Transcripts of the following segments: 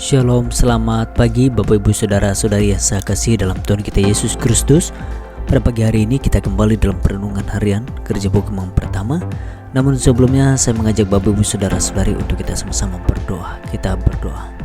Shalom, selamat pagi Bapak Ibu Saudara-saudari yang saya kasih dalam Tuhan kita Yesus Kristus. Pada pagi hari ini kita kembali dalam perenungan harian Gereja Bukemang pertama. Namun sebelumnya saya mengajak Bapak Ibu Saudara-saudari untuk kita sama-sama berdoa. Kita berdoa.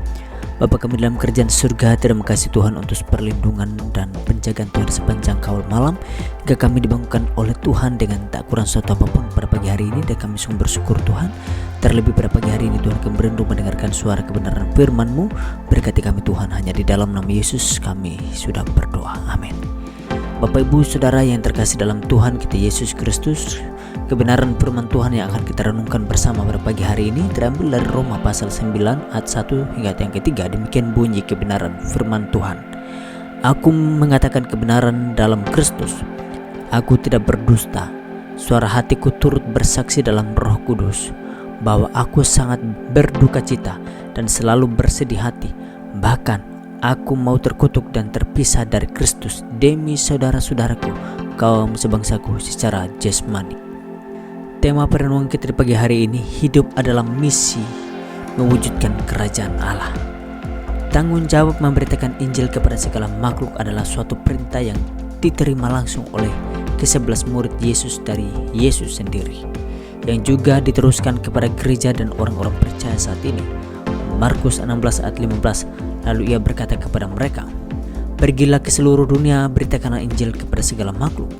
Bapa kami dalam kerajaan surga, terima kasih Tuhan untuk perlindungan dan penjagaan Tuhan sepanjang kawal malam hingga kami dibangunkan oleh Tuhan dengan tak kurang suatu apapun pada pagi hari ini, dan kami sungguh bersyukur Tuhan. Terlebih pada pagi hari ini Tuhan kami merindu mendengarkan suara kebenaran firman-Mu. Berkati kami Tuhan, hanya di dalam nama Yesus kami sudah berdoa, amin. Bapak Ibu Saudara yang terkasih dalam Tuhan kita Yesus Kristus, kebenaran firman Tuhan yang akan kita renungkan bersama pada pagi hari ini terambil dari Roma pasal 9 ayat 1 hingga yang ketiga. Demikian bunyi kebenaran firman Tuhan. Aku mengatakan kebenaran dalam Kristus, aku tidak berdusta. Suara hatiku turut bersaksi dalam Roh Kudus bahwa aku sangat berduka cita dan selalu bersedih hati. Bahkan aku mau terkutuk dan terpisah dari Kristus demi saudara-saudaraku, kaum sebangsaku secara jasmani. Tema perenungan kita di pagi hari ini, hidup adalah misi mewujudkan kerajaan Allah. Tanggung jawab memberitakan Injil kepada segala makhluk adalah suatu perintah yang diterima langsung oleh ke-11 murid Yesus dari Yesus sendiri, yang juga diteruskan kepada gereja dan orang-orang percaya saat ini. Markus 16 ayat 15, lalu ia berkata kepada mereka, "Pergilah ke seluruh dunia, beritakanlah Injil kepada segala makhluk.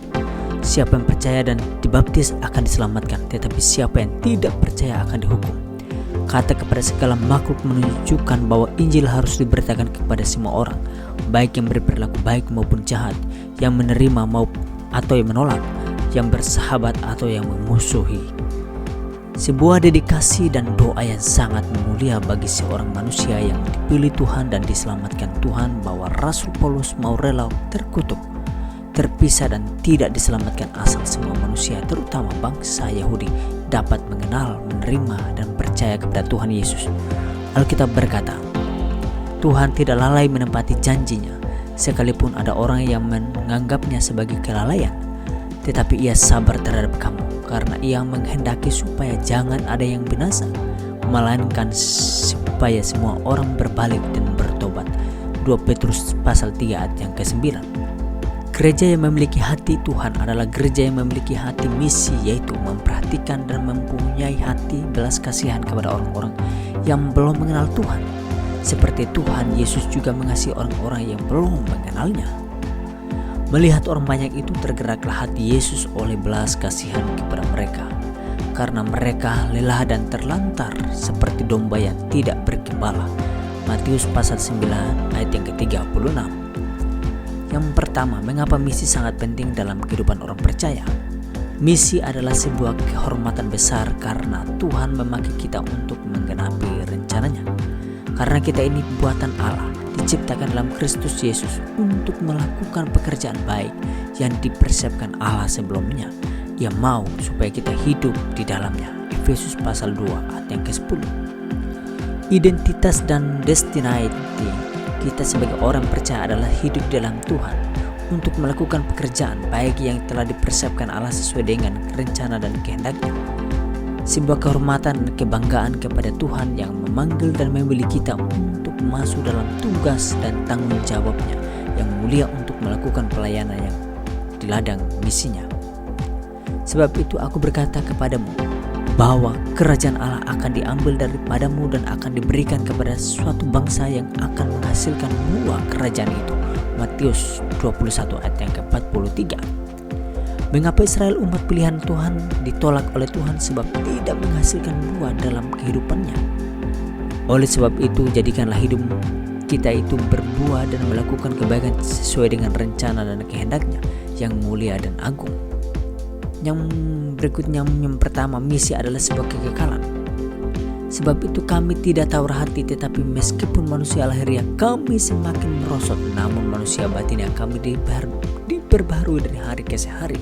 Siapa yang percaya dan dibaptis akan diselamatkan, tetapi siapa yang tidak percaya akan dihukum." Kata kepada segala makhluk menunjukkan bahwa Injil harus diberitakan kepada semua orang, baik yang berperilaku baik maupun jahat, yang menerima atau yang menolak, yang bersahabat atau yang memusuhi. Sebuah dedikasi dan doa yang sangat mulia bagi seorang manusia yang dipilih Tuhan dan diselamatkan Tuhan, bahwa Rasul Paulus mau rela terkutuk, terpisah dan tidak diselamatkan asal semua manusia, terutama bangsa Yahudi, dapat mengenal, menerima dan percaya kepada Tuhan Yesus. Alkitab berkata, Tuhan tidak lalai menepati janjinya, sekalipun ada orang yang menganggapnya sebagai kelalaian. Tetapi ia sabar terhadap kamu, karena ia menghendaki supaya jangan ada yang binasa, melainkan supaya semua orang berbalik dan bertobat. 2 Petrus pasal 3 ayat yang ke-9. Gereja yang memiliki hati Tuhan adalah gereja yang memiliki hati misi, yaitu memperhatikan dan mempunyai hati belas kasihan kepada orang-orang yang belum mengenal Tuhan, seperti Tuhan Yesus juga mengasihi orang-orang yang belum mengenalnya. Melihat orang banyak itu, tergeraklah hati Yesus oleh belas kasihan kepada mereka, karena mereka lelah dan terlantar seperti domba yang tidak bergembala. Matius pasal 9 ayat yang ke-36. Yang pertama, mengapa misi sangat penting dalam kehidupan orang percaya? Misi adalah sebuah kehormatan besar karena Tuhan memakai kita untuk menggenapi rencananya. Karena kita ini buatan Allah, diciptakan dalam Kristus Yesus untuk melakukan pekerjaan baik yang dipersiapkan Allah sebelumnya. Ia mau supaya kita hidup di dalamnya. Efesus pasal 2 ayat yang ke-10. Identitas dan destinasi kita sebagai orang percaya adalah hidup dalam Tuhan untuk melakukan pekerjaan baik yang telah dipersiapkan Allah sesuai dengan rencana dan kehendaknya. Sebuah kehormatan dan kebanggaan kepada Tuhan yang memanggil dan memilih kita untuk masuk dalam tugas dan tanggung jawabnya yang mulia untuk melakukan pelayanan yang di ladang misinya. Sebab itu aku berkata kepadamu bahwa kerajaan Allah akan diambil daripadamu dan akan diberikan kepada suatu bangsa yang akan menghasilkan buah kerajaan itu. Matius 21 ayat yang ke-43. Mengapa Israel umat pilihan Tuhan ditolak oleh Tuhan? Sebab tidak menghasilkan buah dalam kehidupannya. Oleh sebab itu, jadikanlah hidup kita itu berbuah dan melakukan kebaikan sesuai dengan rencana dan kehendaknya yang mulia dan agung. Yang berikutnya, yang pertama, misi adalah sebuah kekekalan. Sebab itu kami tidak tawar hati, tetapi meskipun manusia lahiriah kami semakin merosot, namun manusia batinnya kami diperbaharui dari hari ke hari.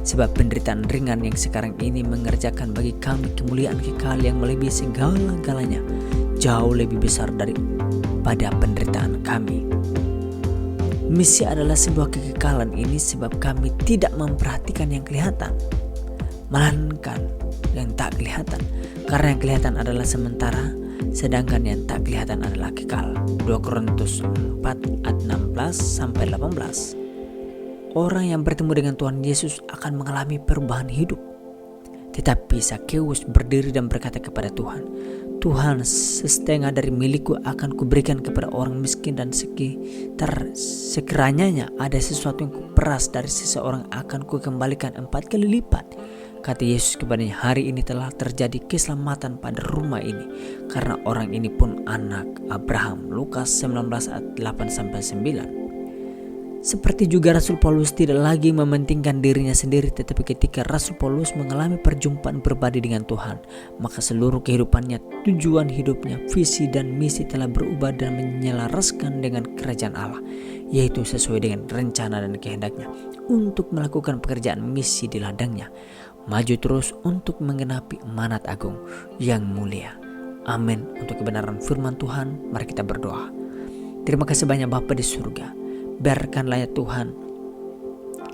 Sebab penderitaan ringan yang sekarang ini mengerjakan bagi kami kemuliaan kekal yang melebihi segala-galanya, jauh lebih besar daripada penderitaan kami. Misi adalah sebuah kekekalan ini sebab kami tidak memperhatikan yang kelihatan, melainkan yang tak kelihatan. Karena yang kelihatan adalah sementara, sedangkan yang tak kelihatan adalah kekal. 2 Korintus 4 ayat 16-18. Orang yang bertemu dengan Tuhan Yesus akan mengalami perubahan hidup. Tetapi Zakeus berdiri dan berkata kepada Tuhan, "Tuhan, setengah dari milikku akan kuberikan kepada orang miskin, dan sekiranya ada sesuatu yang kuperas dari seseorang akan kukembalikan 4 kali lipat." Kata Yesus kepadanya, "Hari ini telah terjadi keselamatan pada rumah ini, karena orang ini pun anak Abraham." Lukas 19 ayat 8-9. Seperti juga Rasul Paulus tidak lagi mementingkan dirinya sendiri, tetapi ketika Rasul Paulus mengalami perjumpaan pribadi dengan Tuhan, maka seluruh kehidupannya, tujuan hidupnya, visi dan misi telah berubah dan menyelaraskan dengan kerajaan Allah, yaitu sesuai dengan rencana dan kehendaknya untuk melakukan pekerjaan misi di ladangnya, maju terus untuk menggenapi amanat agung yang mulia. Amin. Untuk kebenaran firman Tuhan, mari kita berdoa. Terima kasih banyak Bapa di surga. Biarkanlah ya Tuhan,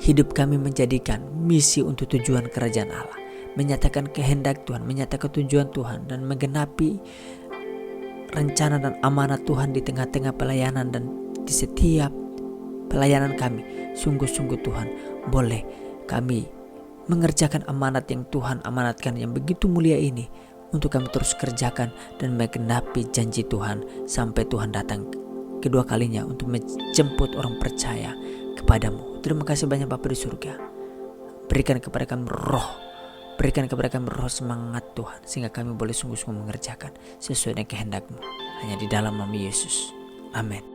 hidup kami menjadikan misi untuk tujuan kerajaan Allah, menyatakan kehendak Tuhan, menyatakan tujuan Tuhan, dan menggenapi rencana dan amanat Tuhan di tengah-tengah pelayanan dan di setiap pelayanan kami. Sungguh-sungguh Tuhan, boleh kami mengerjakan amanat yang Tuhan amanatkan yang begitu mulia ini, untuk kami terus kerjakan dan menggenapi janji Tuhan sampai Tuhan datang kedua kalinya untuk menjemput orang percaya kepadamu. Terima kasih banyak Bapa di surga. Berikan kepada kami roh semangat Tuhan, sehingga kami boleh sungguh-sungguh mengerjakan sesuai dengan kehendak-Mu, hanya di dalam nama Yesus. Amin.